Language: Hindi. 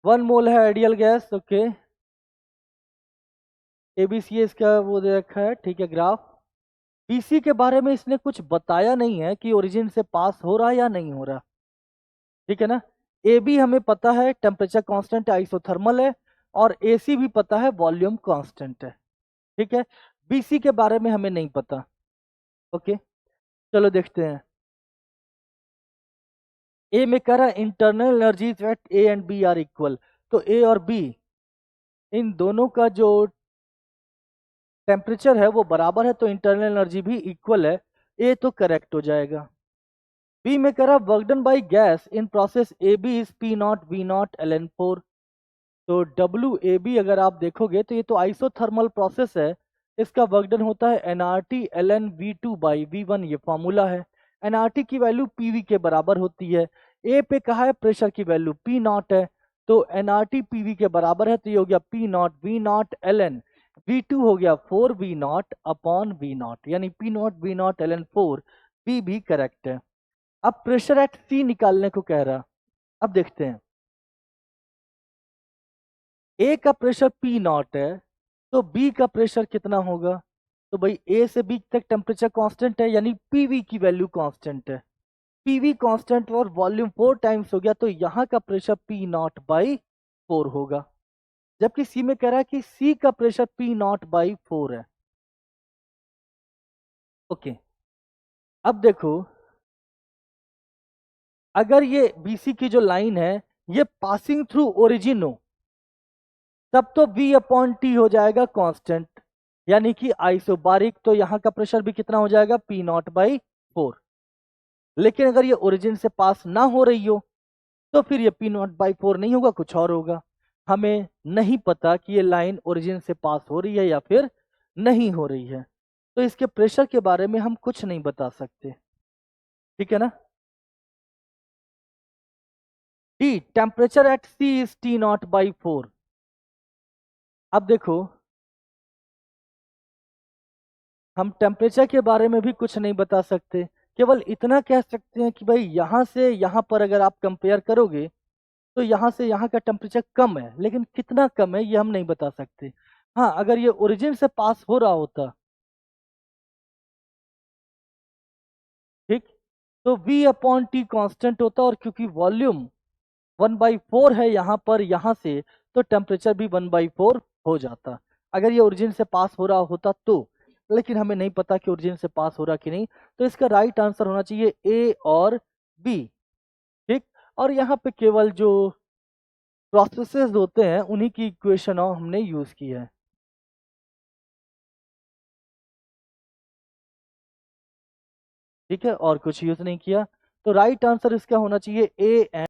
1 मोल है आइडियल गैस, ओके। एबीसी इसका वो दे रखा है, ठीक है, ग्राफ। बीसी के बारे में इसने कुछ बताया नहीं है कि ओरिजिन से पास हो रहा है या नहीं हो रहा, ठीक है ना। ए बी हमें पता है टेम्परेचर कांस्टेंट आइसोथर्मल है, और एसी भी पता है वॉल्यूम कांस्टेंट है, ठीक है। बीसी के बारे में हमें नहीं पता, ओके। चलो देखते हैं। ए में कह रहा है internal energies at A and B are equal. तो ए और बी इन दोनों का जो टेम्परेचर है वो बराबर है, तो इंटरनल एनर्जी भी इक्वल है। ए तो करेक्ट हो जाएगा। बी में कह रहा work done by gas in process A B is P not V not L N four. तो डब्ल्यू ए बी अगर आप देखोगे तो ये तो आइसोथर्मल प्रोसेस है। इसका वर्क डन होता है N R T L N V two by V one, ये फॉर्मूला है। एन आर टी की वैल्यू पी वी के बराबर होती है। ए पे कहा है प्रेशर की वैल्यू पी नॉट है, तो n R T P V के बराबर है, तो ये हो गया P not V not L N. V two हो गया 4 V naught upon V naught, यानी P not V not L n 4। B भी करेक्ट है। अब प्रेशर एट सी निकालने को कह रहा। अब देखते हैं। ए का प्रेशर पी नॉट है, तो बी का प्रेशर कितना होगा। तो भाई ए से बी तक टेम्परेचर कांस्टेंट है, यानी पीवी की वैल्यू कांस्टेंट है। पीवी कांस्टेंट और वॉल्यूम 4 टाइम्स हो गया, तो यहां का प्रेशर पी नॉट बाई 4 होगा। जबकि सी में कह रहा है कि सी का प्रेशर पी नॉट बाई 4 है, ओके। अब देखो, अगर ये बीसी की जो लाइन है ये पासिंग थ्रू ओरिजिन हो, तब तो V अपॉन टी हो जाएगा कांस्टेंट, यानी कि आइसोबारिक, तो यहां का प्रेशर भी कितना हो जाएगा पी नॉट बाई 4। लेकिन अगर ये ओरिजिन से पास ना हो रही हो तो फिर ये पी नॉट बाई 4 नहीं होगा, कुछ और होगा। हमें नहीं पता कि ये लाइन ओरिजिन से पास हो रही है या फिर नहीं हो रही है, तो इसके प्रेशर के बारे में हम कुछ नहीं बता सकते, ठीक है ना। The temperature at C is T not by 4। अब देखो, हम टेम्परेचर के बारे में भी कुछ नहीं बता सकते, केवल इतना कह सकते हैं कि भाई यहां से यहां पर अगर आप कंपेयर करोगे तो यहां से यहां का टेम्परेचर कम है, लेकिन कितना कम है ये हम नहीं बता सकते। हाँ, अगर ये ओरिजिन से पास हो रहा होता, ठीक, तो V अपॉन टी कांस्टेंट होता, और क्योंकि वॉल्यूम 1/4 है यहाँ पर यहाँ से, तो टेम्परेचर भी 1/4 हो जाता अगर ये ओरिजिन से पास हो रहा होता तो। लेकिन हमें नहीं पता कि ओरिजिन से पास हो रहा कि नहीं, तो इसका राइट आंसर होना चाहिए ए और बी, ठीक। और यहाँ पे केवल जो प्रोसेसेस होते हैं उन्हीं की इक्वेशन हमने यूज की है, ठीक है, और कुछ यूज नहीं किया। तो राइट आंसर इसका होना चाहिए ए एंड